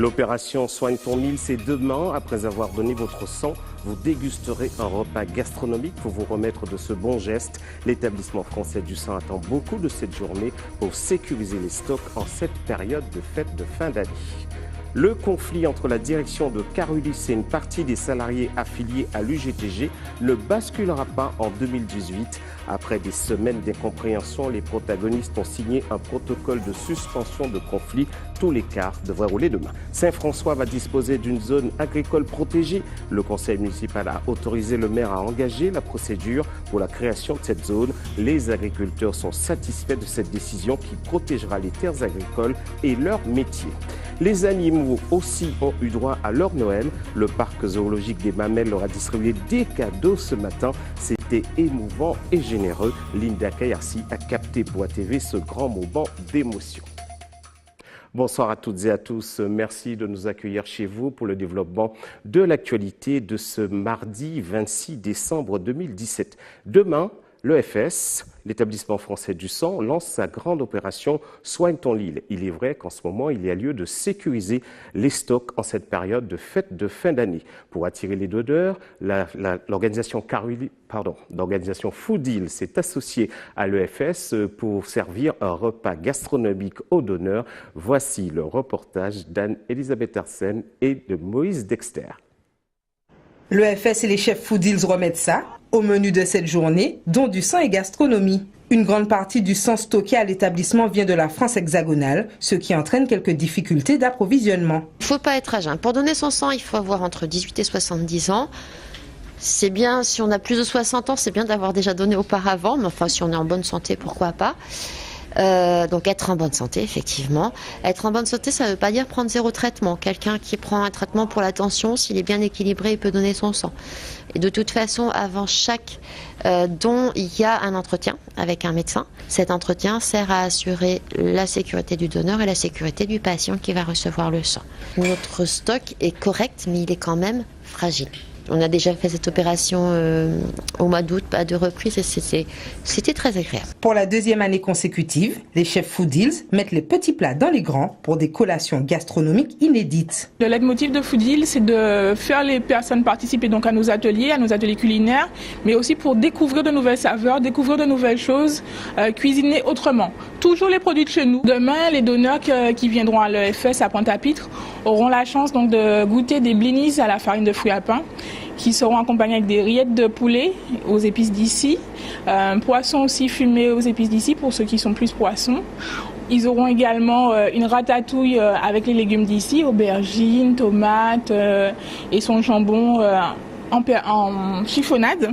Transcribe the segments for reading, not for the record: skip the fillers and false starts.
L'opération Soigne ton île, c'est demain. Après avoir donné votre sang, vous dégusterez un repas gastronomique pour vous remettre de ce bon geste. L'établissement français du sang attend beaucoup de cette journée pour sécuriser les stocks en cette période de fête de fin d'année. Le conflit entre la direction de Carolus et une partie des salariés affiliés à l'UGTG ne basculera pas en 2018. Après des semaines d'incompréhension, les protagonistes ont signé un protocole de suspension de conflit. Tous les quarts devraient rouler demain. Saint-François va disposer d'une zone agricole protégée. Le conseil municipal a autorisé le maire à engager la procédure pour la création de cette zone. Les agriculteurs sont satisfaits de cette décision qui protégera les terres agricoles et leur métier. Les animaux aussi ont eu droit à leur Noël. Le parc zoologique des Mamelles leur a distribué des cadeaux ce matin. C'était émouvant et généreux. Linda Kayarsi a capté pour ATV ce grand moment d'émotion. Bonsoir à toutes et à tous. Merci de nous accueillir chez vous pour le développement de l'actualité de ce mardi 26 décembre 2017. Demain, l'EFS, l'établissement français du sang, lance sa grande opération Soigne ton île. Il est vrai qu'en ce moment, il y a lieu de sécuriser les stocks en cette période de fête de fin d'année. Pour attirer les donneurs, l'organisation Food Deal s'est associée à l'EFS pour servir un repas gastronomique aux donneurs. Voici le reportage d'Anne-Elisabeth Arsène et de Moïse Dexter. L'EFS et les chefs Food Deals remettent ça au menu de cette journée, dont du sang et gastronomie. Une grande partie du sang stocké à l'établissement vient de la France hexagonale, ce qui entraîne quelques difficultés d'approvisionnement. Il ne faut pas être à jeun. Pour donner son sang, il faut avoir entre 18 et 70 ans. C'est bien, si on a plus de 60 ans, c'est bien d'avoir déjà donné auparavant, mais enfin, si on est en bonne santé, pourquoi pas. Donc être en bonne santé, effectivement. Être en bonne santé, ça ne veut pas dire prendre 0 traitement. Quelqu'un qui prend un traitement pour la tension, s'il est bien équilibré, il peut donner son sang. Et de toute façon, avant chaque don, il y a un entretien avec un médecin. Cet entretien sert à assurer la sécurité du donneur et la sécurité du patient qui va recevoir le sang. Notre stock est correct, mais il est quand même fragile. On a déjà fait cette opération au mois d'août à 2 reprises et c'était très agréable. Pour la 2e année consécutive, les chefs Food Deals mettent les petits plats dans les grands pour des collations gastronomiques inédites. Le leitmotiv de Food Deals, c'est de faire les personnes participer donc à nos ateliers culinaires, mais aussi pour découvrir de nouvelles saveurs, découvrir de nouvelles choses, cuisiner autrement. Toujours les produits de chez nous. Demain, les donneurs qui viendront à l'EFS à Pointe-à-Pitre auront la chance donc de goûter des blinis à la farine de fruits à pain, qui seront accompagnés avec des rillettes de poulet aux épices d'ici, un poisson aussi fumé aux épices d'ici pour ceux qui sont plus poissons. Ils auront également une ratatouille avec les légumes d'ici, aubergines, tomates et son jambon en chiffonnade.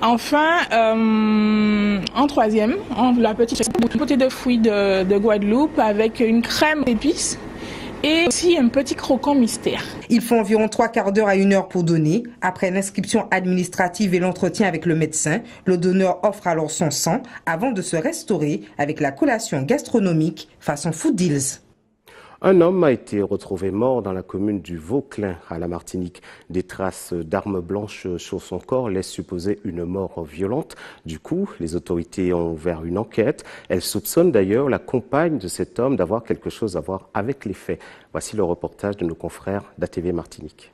Enfin, en 3e, la petite potée de fruits de Guadeloupe avec une crème d'épices. Et aussi un petit croquant mystère. Il faut environ 3/4 d'heure à 1 heure pour donner. Après l'inscription administrative et l'entretien avec le médecin, le donneur offre alors son sang avant de se restaurer avec la collation gastronomique façon Food Deals. Un homme a été retrouvé mort dans la commune du Vauclin à la Martinique. Des traces d'armes blanches sur son corps laissent supposer une mort violente. Du coup, les autorités ont ouvert une enquête. Elles soupçonnent d'ailleurs la compagne de cet homme d'avoir quelque chose à voir avec les faits. Voici le reportage de nos confrères d'ATV Martinique.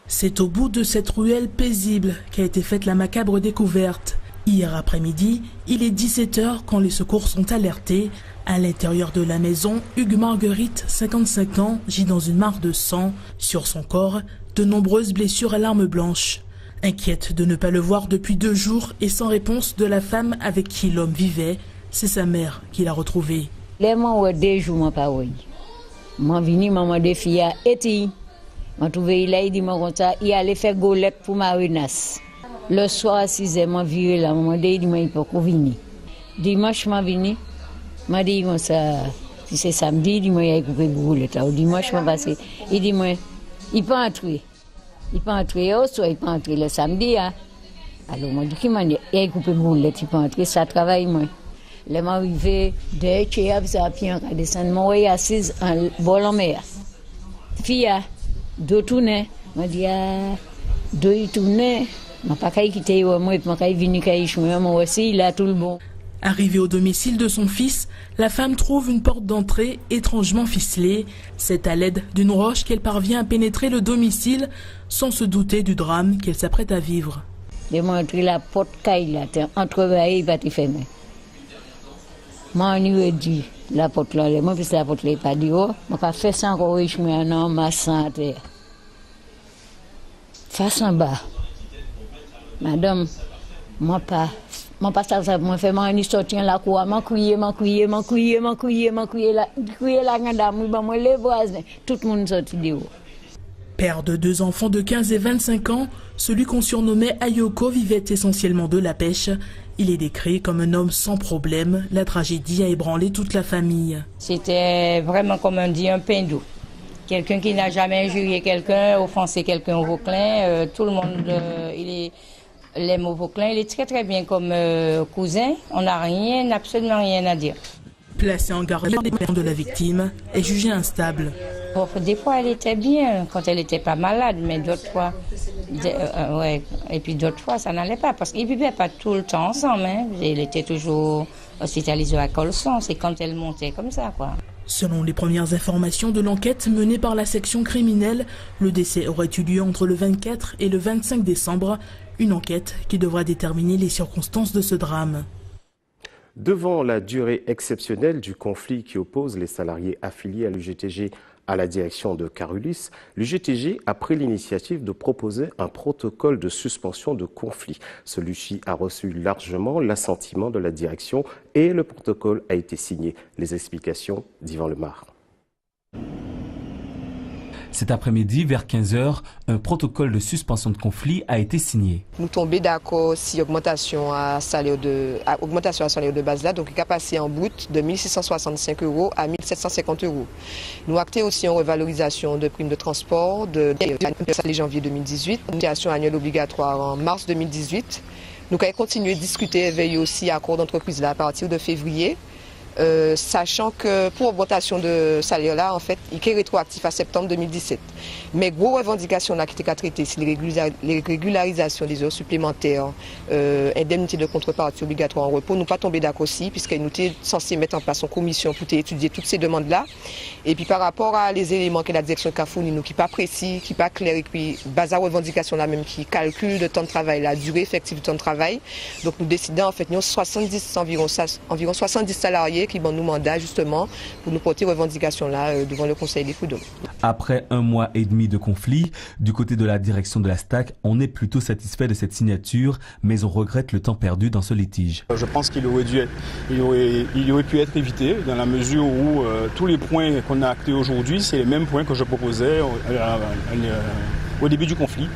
C'est au bout de cette ruelle paisible qu'a été faite la macabre découverte. Hier après-midi, il est 17h quand les secours sont alertés. À l'intérieur de la maison, Hugues Marguerite, 55 ans, gît dans une mare de sang. Sur son corps, de nombreuses blessures à l'arme blanche. Inquiète de ne pas le voir depuis 2 jours et sans réponse de la femme avec qui l'homme vivait, c'est sa mère qui l'a retrouvé. Les mois 2 jours, je venu, maman des filles à Eti. Je trouvé il a dit il allait faire golette pour ma renasse. Le soir à 6h, je viré là, maman dit il peut pas venir. Dimanche, je venu. Je dit si c'est samedi, il m'a coupé golette. Dimanche, je passé. Il dit il peut entrer. Il peut entrer au soir, il peut entrer le samedi. Alors, je dis qu'il a coupé golette, il peut entrer, ça travaille moi. Les gens arrivés, dès que j'ai appris à descendre, je suis assise en bol en mer. Fille, deux tournées, je dis, deux tournées, je ne peux pas quitter, je ne peux pas venir, moi aussi, il a tout le bon. Arrivée au domicile de son fils, la femme trouve une porte d'entrée étrangement ficelée. C'est à l'aide d'une roche qu'elle parvient à pénétrer le domicile sans se douter du drame qu'elle s'apprête à vivre. J'ai montré la porte caille là, entreveillée, il va te fermer. Moi, on lui dit la porte là, moi, puis la porte là, il pas dit, oh, je vais faire ça encore, je me dis, non, ma santé. Face en bas. Madame, moi pas ça, moi fais moi sortir la cour, moi crier la madame, moi les voisins, tout le monde sorti de haut. Père de 2 enfants de 15 et 25 ans, celui qu'on surnommait Ayoko vivait essentiellement de la pêche. Il est décrit comme un homme sans problème. La tragédie a ébranlé toute la famille. C'était vraiment, comme on dit, un pain doux. Quelqu'un qui n'a jamais injurié quelqu'un, offensé quelqu'un au Vauclin. Tout le monde, il aime au Vauclin. Il est très très bien comme cousin. On n'a absolument rien à dire. Placé en garde, les parents de la victime est jugé instable. Des fois, elle était bien quand elle n'était pas malade, mais d'autres fois, ouais. Et puis d'autres fois, ça n'allait pas parce qu'ils ne vivaient pas tout le temps ensemble. Hein. Elle était toujours hospitalisée à Colson. C'est quand elle montait comme ça, quoi. Selon les premières informations de l'enquête menée par la section criminelle, le décès aurait eu lieu entre le 24 et le 25 décembre. Une enquête qui devra déterminer les circonstances de ce drame. Devant la durée exceptionnelle du conflit qui oppose les salariés affiliés à l'UGTG à la direction de Carulis, l'UGTG a pris l'initiative de proposer un protocole de suspension de conflit. Celui-ci a reçu largement l'assentiment de la direction et le protocole a été signé. Les explications d'Yvan Lemar. Cet après-midi, vers 15h, un protocole de suspension de conflit a été signé. Nous tombons d'accord si augmentation à salaire de base là, donc il a passé en brut de 1 665 € à 1 750 €. Nous actons aussi une revalorisation de primes de transport de janvier 2018, une création annuelle obligatoire en mars 2018. Nous allons continuer de discuter et veiller aussi à accord d'entreprise là à partir de février. Sachant que pour augmentation de salaire là, en fait, il est rétroactif à septembre 2017. Mais gros revendications là qui étaient traitées, c'est les régularisations des heures supplémentaires, indemnité de contrepartie obligatoire en repos, nous pas tombé d'accord aussi, puisqu'ils nous étaient censés mettre en place une commission pour étudier toutes ces demandes là. Et puis par rapport à les éléments que la direction a fournis, nous qui pas précis, qui pas clair, et puis base à revendication là même qui calcule le temps de travail, la durée effective du temps de travail. Donc nous décidons en fait, nous environ 70 salariés qui vont nous mandat justement pour nous porter revendication là devant le Conseil des prud'hommes. Après 1 mois et demi de conflit, du côté de la direction de la STAC, on est plutôt satisfait de cette signature, mais on regrette le temps perdu dans ce litige. Je pense qu'il aurait pu être évité dans la mesure où tous les points qu'on a actés aujourd'hui, c'est les mêmes points que je proposais au début du conflit,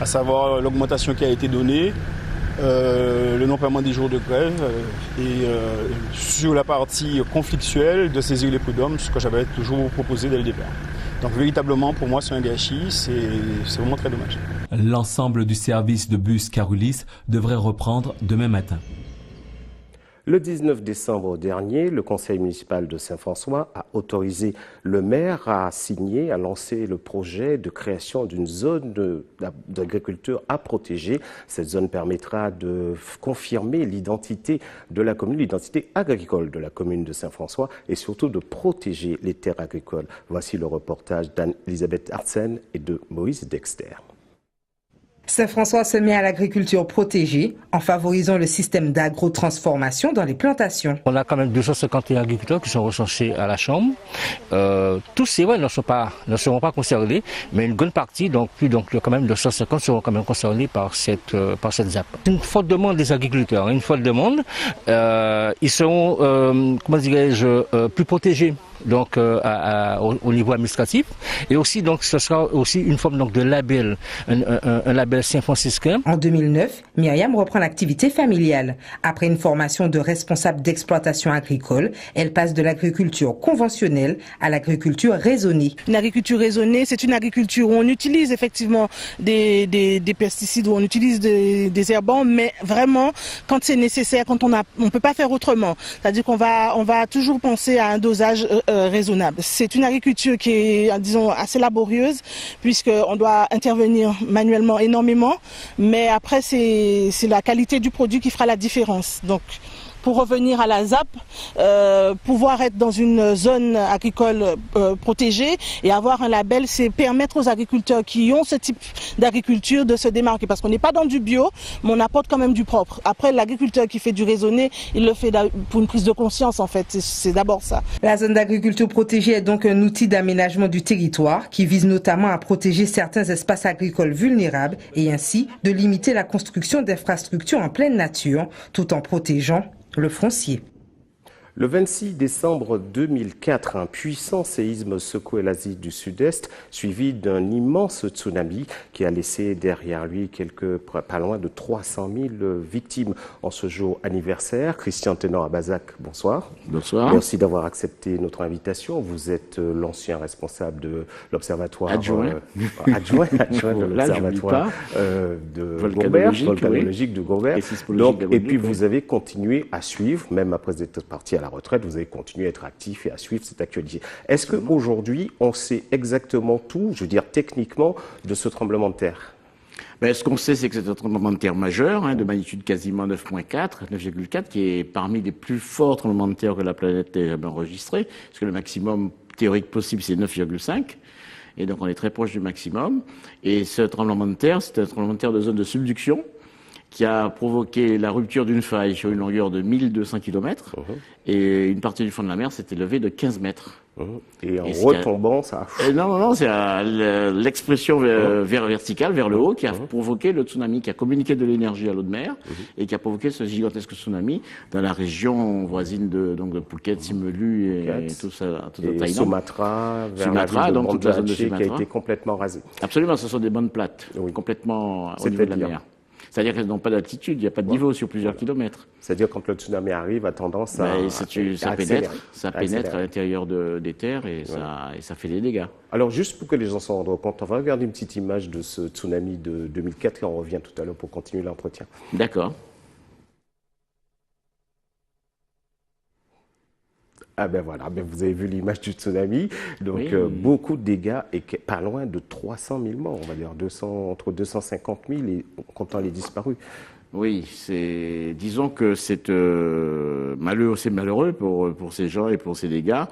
à savoir l'augmentation qui a été donnée, le non-paiement des jours de grève et sur la partie conflictuelle de saisir les prud'hommes, ce que j'avais toujours proposé dès le départ. Donc véritablement pour moi c'est un gâchis, c'est vraiment très dommage. L'ensemble du service de bus Carulis devrait reprendre demain matin. Le 19 décembre dernier, le conseil municipal de Saint-François a autorisé le maire à signer, à lancer le projet de création d'une zone d'agriculture à protéger. Cette zone permettra de confirmer l'identité de la commune, l'identité agricole de la commune de Saint-François et surtout de protéger les terres agricoles. Voici le reportage d'Anne-Elisabeth Artsen et de Moïse Dexter. Saint-François se met à l'agriculture protégée en favorisant le système d'agrotransformation dans les plantations. On a quand même 251 agriculteurs qui sont recensés à la Chambre. Tous ces ne seront pas concernés, mais une grande partie, donc quand même 250 seront quand même concernés par cette ZAP. Une forte demande des agriculteurs, une forte demande. Ils seront, plus protégés. Donc au niveau administratif et aussi donc ce sera aussi une forme donc de label, un label saint-franciscain. En 2009, Myriam reprend l'activité familiale. Après une formation de responsable d'exploitation agricole, elle passe de l'agriculture conventionnelle à l'agriculture raisonnée. Une agriculture raisonnée, c'est une agriculture où on utilise effectivement des pesticides, où on utilise des herbants, mais vraiment quand c'est nécessaire, quand on peut pas faire autrement. C'est-à-dire qu'on va toujours penser à un dosage raisonnable. C'est une agriculture qui est, disons, assez laborieuse puisqu'on doit intervenir manuellement énormément, mais après c'est la qualité du produit qui fera la différence. Donc pour revenir à la ZAP, pouvoir être dans une zone agricole protégée et avoir un label, c'est permettre aux agriculteurs qui ont ce type d'agriculture de se démarquer. Parce qu'on n'est pas dans du bio, mais on apporte quand même du propre. Après, l'agriculteur qui fait du raisonné, il le fait pour une prise de conscience en fait. C'est d'abord ça. La zone d'agriculture protégée est donc un outil d'aménagement du territoire qui vise notamment à protéger certains espaces agricoles vulnérables et ainsi de limiter la construction d'infrastructures en pleine nature tout en protégeant le foncier. Le 26 décembre 2004, un puissant séisme secouait l'Asie du Sud-Est, suivi d'un immense tsunami qui a laissé derrière lui pas loin de 300 000 victimes en ce jour anniversaire. Christian Tenor à Bazac, bonsoir. Bonsoir. Merci d'avoir accepté notre invitation. Vous êtes l'ancien responsable de l'observatoire adjoint de l'observatoire volcanologique de Gobert. Et puis vous avez continué à suivre, même après être parti à la retraite, vous avez continué à être actif et à suivre cette actualité. Est-ce qu'aujourd'hui, on sait exactement tout, je veux dire techniquement, de ce tremblement de terre? Ce qu'on sait, c'est que c'est un tremblement de terre majeur, de magnitude quasiment 9,4, qui est parmi les plus forts tremblements de terre que la planète ait jamais enregistré, parce que le maximum théorique possible, c'est 9,5. Et donc, on est très proche du maximum. Et ce tremblement de terre, c'est un tremblement de terre de zone de subduction, qui a provoqué la rupture d'une faille sur une longueur de 1200 km, et une partie du fond de la mer s'est élevée de 15 mètres. Et en retombant, ça a... Non, c'est l'expression vers verticale, vers le haut, qui a provoqué le tsunami, qui a communiqué de l'énergie à l'eau de mer, et qui a provoqué ce gigantesque tsunami dans la région voisine de Phuket, Simelu et tout ça, tout et Thaïlande. Sumatra, vers la ville de Banda Aceh, qui a été complètement rasée. Absolument, ce sont des bandes plates, complètement au niveau de la mer. C'est-à-dire qu'elles n'ont pas d'altitude, il n'y a pas de niveau sur plusieurs kilomètres. C'est-à-dire quand le tsunami arrive, a tendance à ça pénètre à l'intérieur des terres et ça fait des dégâts. Alors juste pour que les gens s'en rendent compte, on va regarder une petite image de ce tsunami de 2004, là on revient tout à l'heure pour continuer l'entretien. D'accord. Ah ben voilà, vous avez vu l'image du tsunami, donc beaucoup de dégâts et pas loin de 300 000 morts, on va dire entre 250 000 et comptant les disparus. Oui, disons que c'est malheureux pour ces gens et pour ces dégâts.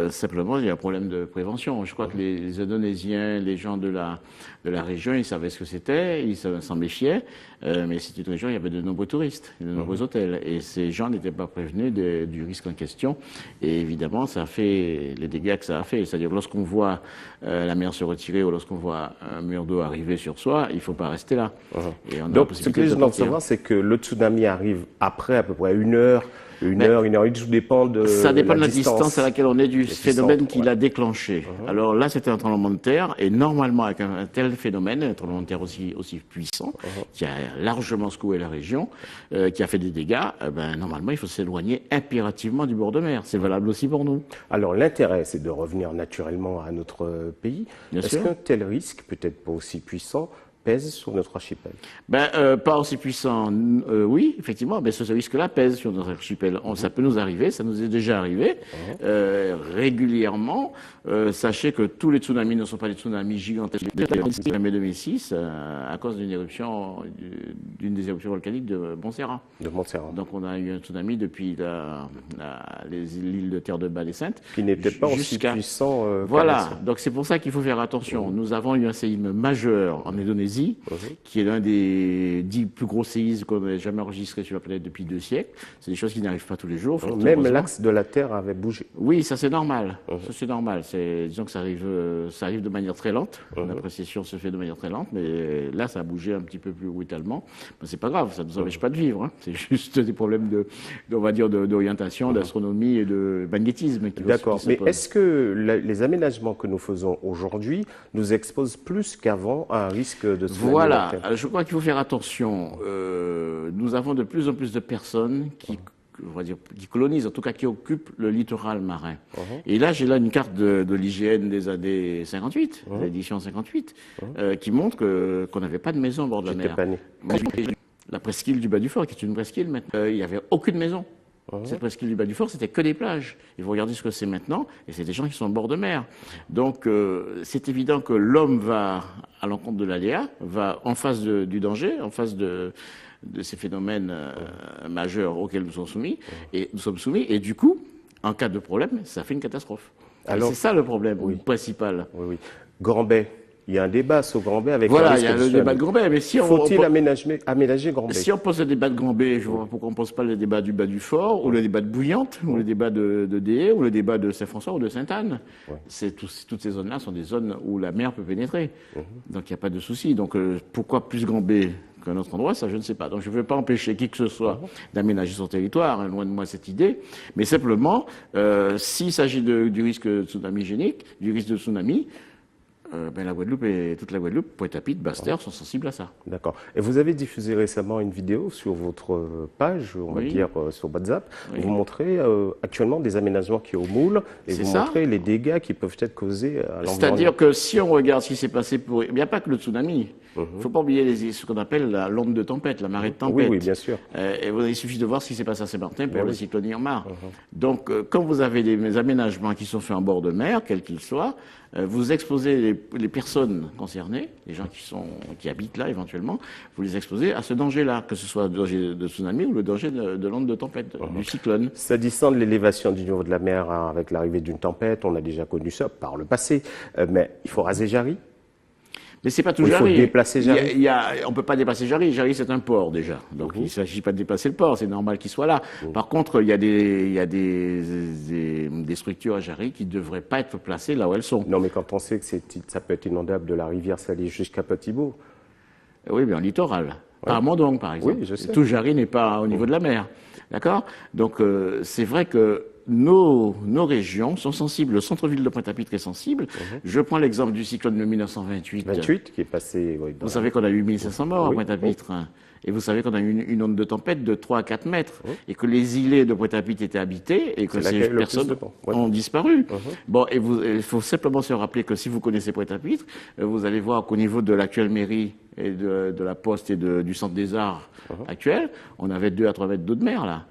Simplement, il y a un problème de prévention. Je crois que les Indonésiens, les gens de la région, ils savaient ce que c'était, ils s'en méfiaient. Mais c'est une région où il y avait de nombreux touristes, de nombreux hôtels. Et ces gens n'étaient pas prévenus du risque en question. Et évidemment, ça a fait les dégâts que ça a fait. C'est-à-dire, lorsqu'on voit la mer se retirer ou lorsqu'on voit un mur d'eau arriver sur soi, il ne faut pas rester là. Et on a donc, ce que les gens doivent savoir, c'est que le tsunami arrive après à peu près une heure et demie, tout dépend de ça dépend de la distance à laquelle on est du phénomène qui l'a déclenché. Alors là, c'était un tremblement de terre, et normalement, avec un tel phénomène, un tremblement de terre aussi puissant, qui a largement secoué la région, qui a fait des dégâts, normalement, il faut s'éloigner impérativement du bord de mer. C'est valable aussi pour nous. Alors l'intérêt, c'est de revenir naturellement à notre pays. Est-ce qu'un tel risque, peut-être pas aussi puissant, pèse sur notre archipel? Pas aussi puissant, oui, effectivement, mais ce risque-là pèse sur notre archipel. Ça peut nous arriver, ça nous est déjà arrivé régulièrement. Sachez que tous les tsunamis ne sont pas des tsunamis gigantesques. En mai 2006, à cause d'une des éruptions volcaniques de Montserrat. Donc on a eu un tsunami depuis l'île de Terre de Bas et Sainte. Qui n'était pas aussi puissant. Voilà, donc c'est pour ça qu'il faut faire attention. Nous avons eu un séisme majeur en Indonésie, qui est l'un des 10 plus gros séismes qu'on ait jamais enregistrés sur la planète depuis 2 siècles. C'est des choses qui n'arrivent pas tous les jours. Même l'axe de la Terre avait bougé. Oui, ça c'est normal. Ça c'est normal. Disons que ça arrive de manière très lente. L'appréciation se fait de manière très lente, mais là ça a bougé un petit peu plus brutalement. Mais c'est pas grave, ça ne nous empêche pas de vivre. C'est juste des problèmes on va dire d'orientation, d'astronomie et de magnétisme. D'accord. Mais est-ce que les aménagements que nous faisons aujourd'hui nous exposent plus qu'avant à un risque de tsunami? Voilà. Je crois qu'il faut faire attention. Nous avons de plus en plus de personnes qui colonisent, en tout cas qui occupent le littoral marin. Et là, j'ai une carte de l'IGN des années 58, l'édition 58, qui montre qu'on n'avait pas de maison au bord de la mer. La presqu'île du Bas du Fort, qui est une presqu'île maintenant, il n'y avait aucune maison. Cette presqu'île du Bas du Fort, c'était que des plages. Et vous regardez ce que c'est maintenant, et c'est des gens qui sont au bord de mer. Donc, c'est évident que l'homme va à l'encontre de l'aléa, va en face du danger, en face de ces phénomènes majeurs auxquels nous sommes soumis. Et du coup, en cas de problème, ça fait une catastrophe. Alors, c'est ça le problème principal. Oui. Grand-Bay. Il y a un débat sur Grand-Bay avec voilà, il y a le débat de Grand-Bay. Mais si faut-il aménager Grand-Bay? Si on pose le débat de Grand-Bay, je vois pourquoi on ne pose pas le débat du Bas du Fort, ou le débat de Bouillante, ou le débat de Déé, ou le débat de Saint-François ou de Sainte-Anne. Toutes ces zones-là sont des zones où la mer peut pénétrer. Donc il n'y a pas de souci. Donc pourquoi plus Grand-Bay qu'un autre endroit, ça je ne sais pas. Donc je ne veux pas empêcher qui que ce soit d'aménager son territoire, hein, loin de moi cette idée, mais simplement, s'il s'agit du risque de tsunami génique, du risque de tsunami, la Guadeloupe et toute la Guadeloupe, Pointe-à-Pitre, Basse-Terre sont sensibles à ça. D'accord. Et vous avez diffusé récemment une vidéo sur votre page, on va dire sur WhatsApp. Vous montrez actuellement des aménagements qui au moule et vous montrez les dégâts qui peuvent être causés à l'environnement. C'est-à-dire que si on regarde ce qui s'est passé il n'y a pas que le tsunami. Il ne faut pas oublier ce qu'on appelle l'onde de tempête, la marée de tempête. Oui, bien sûr. Il suffit de voir ce qui s'est passé à Saint-Martin pour le cyclone Irma. Donc, quand vous avez des aménagements qui sont faits en bord de mer, quels qu'ils soient, vous exposez les personnes concernées, les gens qui habitent là éventuellement, vous les exposez à ce danger-là, que ce soit le danger de tsunami ou le danger de l'onde de tempête, du cyclone. S'agissant de l'élévation du niveau de la mer avec l'arrivée d'une tempête, on a déjà connu ça par le passé, mais il faut raser Jarry. Mais c'est pas tout Jarry. Il faut déplacer Jarry. On peut pas déplacer Jarry. Jarry, c'est un port déjà. Donc il s'agit pas de déplacer le port. C'est normal qu'il soit là. Par contre, il y a des structures à Jarry qui devraient pas être placées là où elles sont. Non, mais quand on sait que ça peut être inondable de la rivière Salée jusqu'à Petit-Bourg. Oui, mais en littoral. À Mondong, par exemple. Oui, je sais. Tout Jarry n'est pas au niveau de la mer. D'accord? Donc c'est vrai que nos régions sont sensibles. Le centre-ville de Pointe-à-Pitre est sensible. Je prends l'exemple du cyclone de 1928. Qui est passé. Vous savez qu'on a eu 1500 morts à Pointe-à-Pitre. Et vous savez qu'on a eu une onde de tempête de 3 à 4 mètres. Et que les îlets de Pointe-à-Pitre étaient habités et que ces personnes ont disparu. Bon, et il faut simplement se rappeler que si vous connaissez Pointe-à-Pitre, vous allez voir qu'au niveau de l'actuelle mairie et de la poste et du centre des arts actuel, on avait 2 à 3 mètres d'eau de mer là,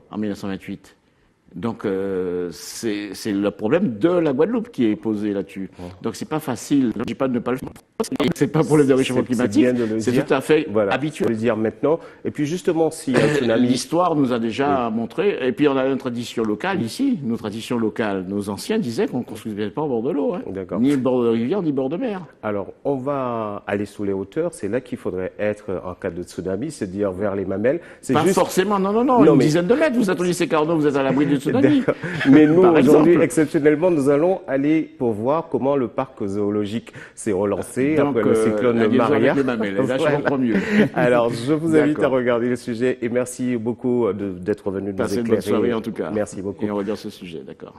en 1928. Donc c'est le problème de la Guadeloupe qui est posé là-dessus. Donc c'est pas facile. Je ne dis pas de ne pas le faire. C'est pas un problème de réchauffement climatique. C'est tout à fait habituel. Il faut le dire maintenant. Et puis justement, s'il y a un tsunami, l'histoire nous a déjà montré. Et puis on a une tradition locale ici. Nos traditions locales, nos anciens disaient qu'on ne construisait pas au bord de l'eau, ni au bord de rivière, ni au bord de mer. Alors on va aller sous les hauteurs. C'est là qu'il faudrait être en cas de tsunami, c'est dire vers les Mamelles. Pas forcément. Non. Une dizaine de mètres. Vous êtes au lycée Carnot, vous êtes à l'abri du tsunami. Mais nous, aujourd'hui, exceptionnellement, nous allons aller pour voir comment le parc zoologique s'est relancé après le cyclone Maria. Là, je comprends mieux. Alors, je vous invite à regarder le sujet et merci beaucoup d'être venu nous éclairer. Passez une bonne soirée en tout cas. Merci beaucoup. Et on regarde ce sujet, d'accord.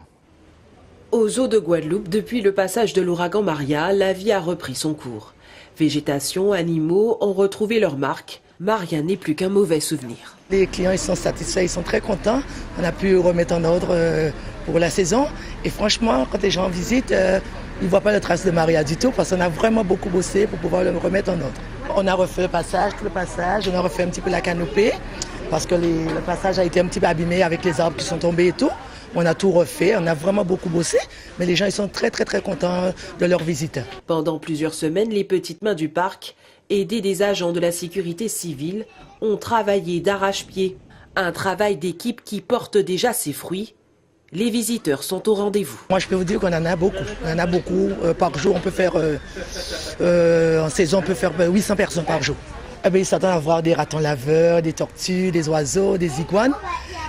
Aux eaux de Guadeloupe, depuis le passage de l'ouragan Maria, la vie a repris son cours. Végétation, animaux ont retrouvé leur marque. Maria n'est plus qu'un mauvais souvenir. Les clients ils sont satisfaits, ils sont très contents. On a pu remettre en ordre pour la saison. Et franchement, quand les gens visitent, ils ne voient pas la trace de Maria du tout parce qu'on a vraiment beaucoup bossé pour pouvoir le remettre en ordre. On a refait tout le passage, on a refait un petit peu la canopée parce que le passage a été un petit peu abîmé avec les arbres qui sont tombés et tout. On a tout refait, on a vraiment beaucoup bossé, mais les gens ils sont très contents de leur visite. Pendant plusieurs semaines, les petites mains du parc, aidées des agents de la sécurité civile, ont travaillé d'arrache-pied. Un travail d'équipe qui porte déjà ses fruits. Les visiteurs sont au rendez-vous. Moi, je peux vous dire qu'on en a beaucoup. On en a beaucoup. Par jour, on peut faire, en saison, on peut faire 800 personnes par jour. Ils s'attendent à voir des ratons laveurs, des tortues, des oiseaux, des iguanes,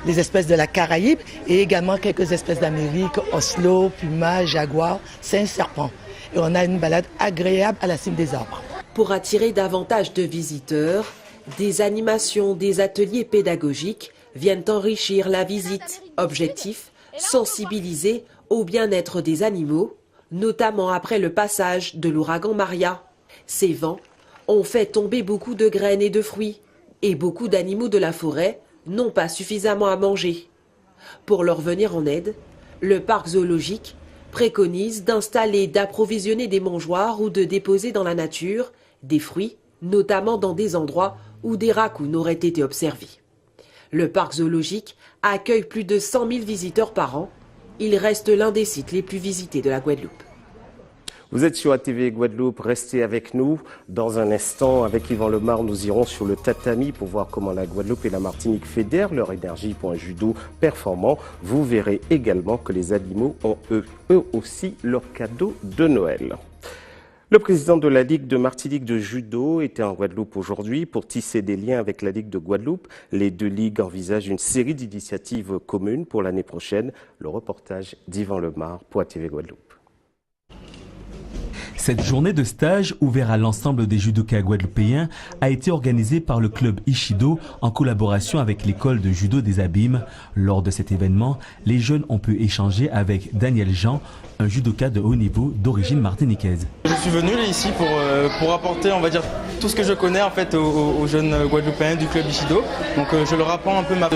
des espèces de la Caraïbe et également quelques espèces d'Amérique, oslo, puma, jaguar, singe, serpent. Et on a une balade agréable à la cime des arbres. Pour attirer davantage de visiteurs, des animations, des ateliers pédagogiques viennent enrichir la visite. Objectif, sensibiliser au bien-être des animaux, notamment après le passage de l'ouragan Maria. Ces vents ont fait tomber beaucoup de graines et de fruits, et beaucoup d'animaux de la forêt n'ont pas suffisamment à manger. Pour leur venir en aide, le parc zoologique préconise d'installer, d'approvisionner des mangeoires ou de déposer dans la nature des fruits, notamment dans des endroits où des raccoons auraient été observés. Le parc zoologique accueille plus de 100 000 visiteurs par an. Il reste l'un des sites les plus visités de la Guadeloupe. Vous êtes sur ATV Guadeloupe, restez avec nous. Dans un instant, avec Yvan Lemar, nous irons sur le tatami pour voir comment la Guadeloupe et la Martinique fédèrent leur énergie pour un judo performant. Vous verrez également que les animaux ont eux aussi leur cadeau de Noël. Le président de la Ligue de Martinique de judo était en Guadeloupe aujourd'hui pour tisser des liens avec la Ligue de Guadeloupe. Les deux ligues envisagent une série d'initiatives communes pour l'année prochaine. Le reportage d'Yvan Lemar pour ATV Guadeloupe. Cette journée de stage, ouverte à l'ensemble des judokas guadeloupéens, a été organisée par le club Ishido en collaboration avec l'école de judo des Abîmes. Lors de cet événement, les jeunes ont pu échanger avec Daniel Jean, un judoka de haut niveau d'origine martiniquaise. Je suis venu ici pour apporter, on va dire, tout ce que je connais en fait aux jeunes guadeloupéens du club Ishido. Donc je leur apprends un peu ma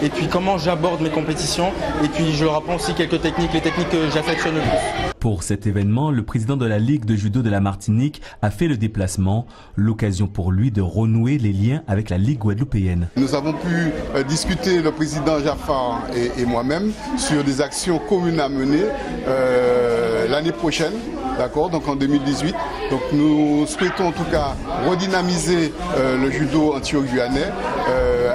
et puis comment j'aborde mes compétitions et puis je leur apprends aussi quelques techniques, les techniques que j'affectionne le plus. Pour cet événement, le président de la Ligue de judo de la Martinique a fait le déplacement, l'occasion pour lui de renouer les liens avec la Ligue guadeloupéenne. Nous avons pu discuter, le président Jaffar et moi-même, sur des actions communes à mener l'année prochaine, d'accord, donc en 2018. Donc nous souhaitons en tout cas redynamiser le judo antio-guyanais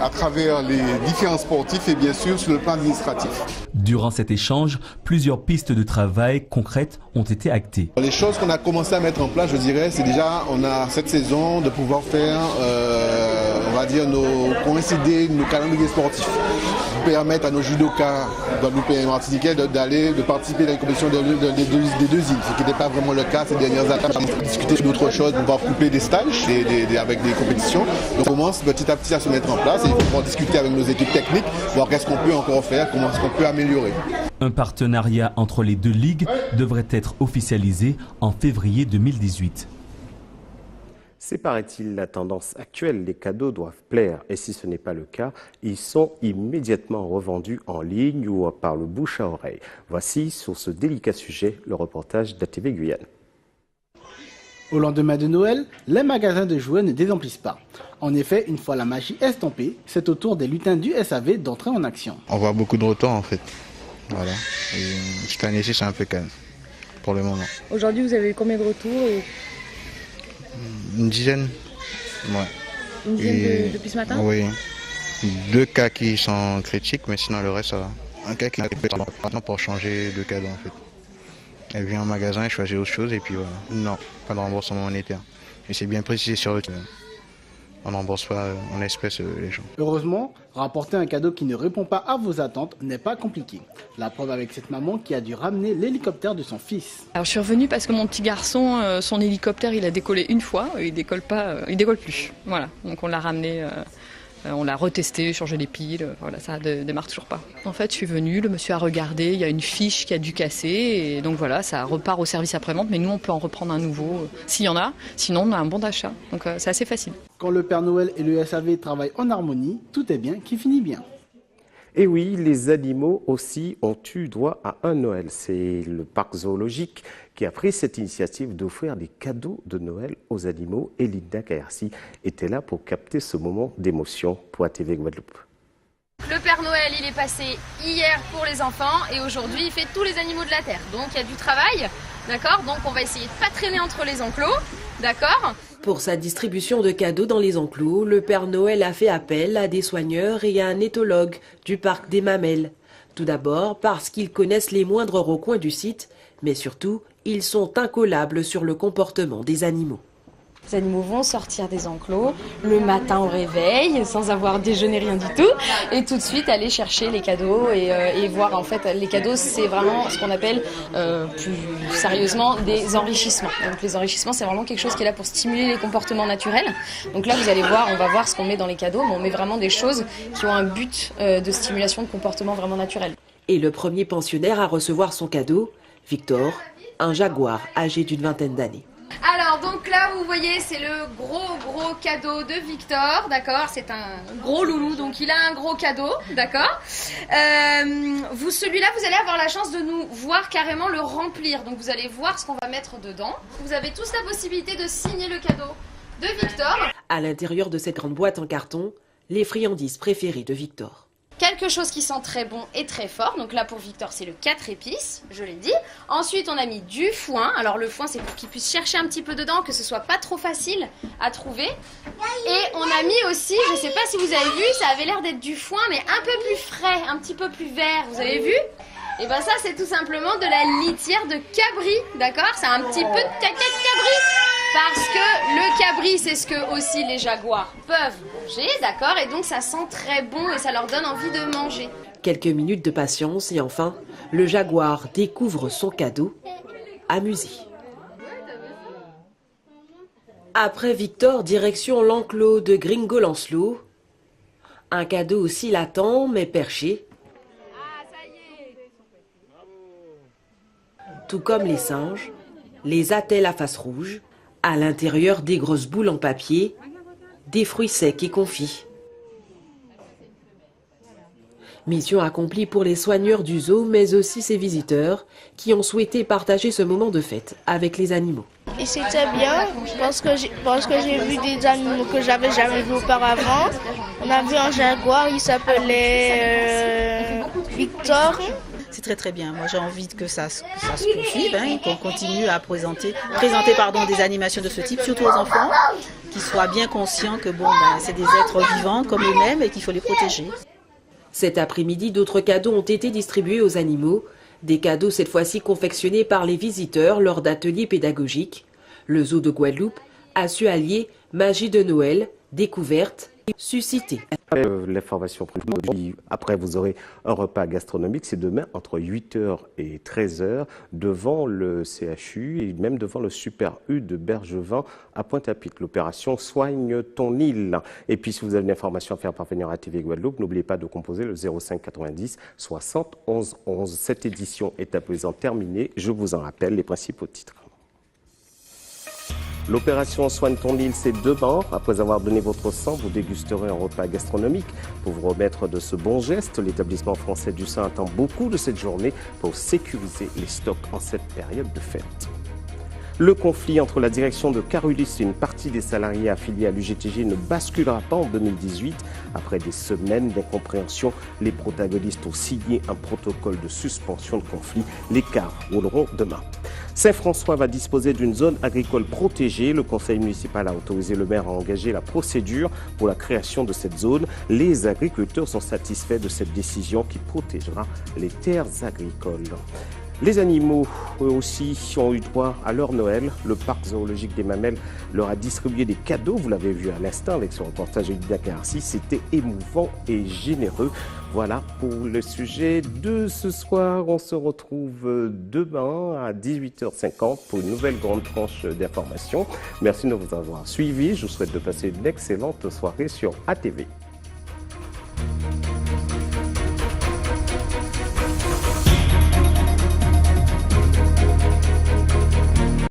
à travers les différents sportifs et bien sûr sur le plan administratif. Durant cet échange, plusieurs pistes de travail concrètes ont été actées. Les choses qu'on a commencé à mettre en place, je dirais, c'est déjà, on a cette saison de pouvoir faire, on va dire, coïncider nos calendriers sportifs, permettre à nos judokas guadeloupéens et martiniquais de participer à la compétition des deux îles, ce qui n'était pas vraiment le cas ces dernières années. On a discuté d'autres choses, on va couper des stages avec des compétitions. Donc on commence petit à petit à se mettre en place et il faut pouvoir discuter avec nos équipes techniques, voir qu'est-ce qu'on peut encore faire, comment est-ce qu'on peut améliorer. Un partenariat entre les deux ligues devrait être officialisé en février 2018. C'est, paraît-il, la tendance actuelle. Les cadeaux doivent plaire et si ce n'est pas le cas, ils sont immédiatement revendus en ligne ou par le bouche à oreille. Voici, sur ce délicat sujet, le reportage d'ATV Guyane. Au lendemain de Noël, les magasins de jouets ne désemplissent pas. En effet, une fois la magie estampée, c'est au tour des lutins du SAV d'entrer en action. On voit beaucoup de retours en fait. Voilà. Et cette année-ci, c'est un peu calme pour le moment. Aujourd'hui, vous avez eu combien de retours Une dizaine. Ouais. Une dizaine depuis ce matin? Oui. 2 cas qui sont critiques, mais sinon le reste, ça va. Un cas qui est maintenant pour changer de cadeau en fait. Elle vient en magasin, elle choisit autre chose et puis voilà. Non, pas de remboursement monétaire. Et c'est bien précisé sur le on ne rembourse pas en espèces les gens. Heureusement, rapporter un cadeau qui ne répond pas à vos attentes n'est pas compliqué. La preuve avec cette maman qui a dû ramener l'hélicoptère de son fils. Alors je suis revenue parce que mon petit garçon, son hélicoptère, il a décollé une fois, il décolle plus. Voilà, donc on l'a ramené. On l'a retesté, changé les piles, voilà, ça ne démarre toujours pas. En fait, je suis venue, le monsieur a regardé, il y a une fiche qui a dû casser, et donc voilà, ça repart au service après-vente, mais nous, on peut en reprendre un nouveau s'il y en a, sinon on a un bon d'achat, donc c'est assez facile. Quand le Père Noël et le SAV travaillent en harmonie, tout est bien qui finit bien. Et oui, les animaux aussi ont eu droit à un Noël. C'est le parc zoologique qui a pris cette initiative d'offrir des cadeaux de Noël aux animaux. Et Linda Kayersi était là pour capter ce moment d'émotion pour ATV Guadeloupe. Le Père Noël, il est passé hier pour les enfants et aujourd'hui, il fait tous les animaux de la Terre. Donc, il y a du travail, d'accord? Donc, on va essayer de ne pas traîner entre les enclos, d'accord? Pour sa distribution de cadeaux dans les enclos, le Père Noël a fait appel à des soigneurs et à un éthologue du parc des Mamelles. Tout d'abord parce qu'ils connaissent les moindres recoins du site, mais surtout, ils sont incollables sur le comportement des animaux. Les animaux vont sortir des enclos le matin au réveil, sans avoir déjeuné, rien du tout, et tout de suite aller chercher les cadeaux et voir en fait les cadeaux, c'est vraiment ce qu'on appelle plus sérieusement des enrichissements. Donc les enrichissements, c'est vraiment quelque chose qui est là pour stimuler les comportements naturels. Donc là, vous allez voir, on va voir ce qu'on met dans les cadeaux, mais on met vraiment des choses qui ont un but de stimulation de comportements vraiment naturels. Et le premier pensionnaire à recevoir son cadeau, Victor, un jaguar âgé d'une vingtaine d'années. Alors donc là vous voyez c'est le gros cadeau de Victor, d'accord, c'est un gros loulou donc il a un gros cadeau, d'accord. Celui-là vous allez avoir la chance de nous voir carrément le remplir, donc vous allez voir ce qu'on va mettre dedans. Vous avez tous la possibilité de signer le cadeau de Victor. À l'intérieur de cette grande boîte en carton, les friandises préférées de Victor. Quelque chose qui sent très bon et très fort. Donc là pour Victor c'est le 4 épices, je l'ai dit. Ensuite on a mis du foin. Alors le foin c'est pour qu'il puisse chercher un petit peu dedans, que ce soit pas trop facile à trouver. Et on a mis aussi, je sais pas si vous avez vu, ça avait l'air d'être du foin mais un peu plus frais, un petit peu plus vert. Vous avez vu? Et ben ça c'est tout simplement de la litière de cabri, d'accord? C'est un petit peu de caca de cabri. Parce que le cabri, c'est ce que aussi les jaguars peuvent manger, d'accord? Et donc ça sent très bon et ça leur donne envie de manger. Quelques minutes de patience et enfin, le jaguar découvre son cadeau, amusé. Après Victor, direction l'enclos de Gringo Lancelot. Un cadeau aussi latent mais perché. Tout comme les singes, les attelles à face rouge, à l'intérieur des grosses boules en papier, des fruits secs et confits. Mission accomplie pour les soigneurs du zoo, mais aussi ses visiteurs qui ont souhaité partager ce moment de fête avec les animaux. Et c'était bien parce que j'ai vu des animaux que j'avais jamais vus auparavant. On a vu un jaguar, il s'appelait Victor. C'est très bien. Moi j'ai envie que ça se poursuive, qu'on continue à présenter des animations de ce type, surtout aux enfants, qui soient bien conscients que c'est des êtres vivants comme eux-mêmes et qu'il faut les protéger. Cet après-midi, d'autres cadeaux ont été distribués aux animaux. Des cadeaux cette fois-ci confectionnés par les visiteurs lors d'ateliers pédagogiques. Le zoo de Guadeloupe a su allier magie de Noël, découverte, suscité. L'information après vous aurez un repas gastronomique, c'est demain entre 8h et 13h devant le CHU et même devant le Super U de Bergevin à Pointe-à-Pitre. L'opération Soigne ton île. Et puis si vous avez une information à faire parvenir à TV Guadeloupe, n'oubliez pas de composer le 05 90 60 11 11. Cette édition est à présent terminée. Je vous en rappelle les principaux titres. L'opération Soigne ton île, c'est demain. Après avoir donné votre sang, vous dégusterez un repas gastronomique. Pour vous remettre de ce bon geste, l'établissement français du sang attend beaucoup de cette journée pour sécuriser les stocks en cette période de fête. Le conflit entre la direction de Carolus et une partie des salariés affiliés à l'UGTG ne basculera pas en 2018. Après des semaines d'incompréhension, les protagonistes ont signé un protocole de suspension de conflit. Les cars rouleront demain. Saint-François va disposer d'une zone agricole protégée. Le conseil municipal a autorisé le maire à engager la procédure pour la création de cette zone. Les agriculteurs sont satisfaits de cette décision qui protégera les terres agricoles. Les animaux, eux aussi, ont eu droit à leur Noël. Le parc zoologique des Mamelles leur a distribué des cadeaux. Vous l'avez vu à l'instant avec son reportage de Dakarcy. C'était émouvant et généreux. Voilà pour le sujet de ce soir. On se retrouve demain à 18h50 pour une nouvelle grande tranche d'informations. Merci de nous avoir suivis. Je vous souhaite de passer une excellente soirée sur ATV.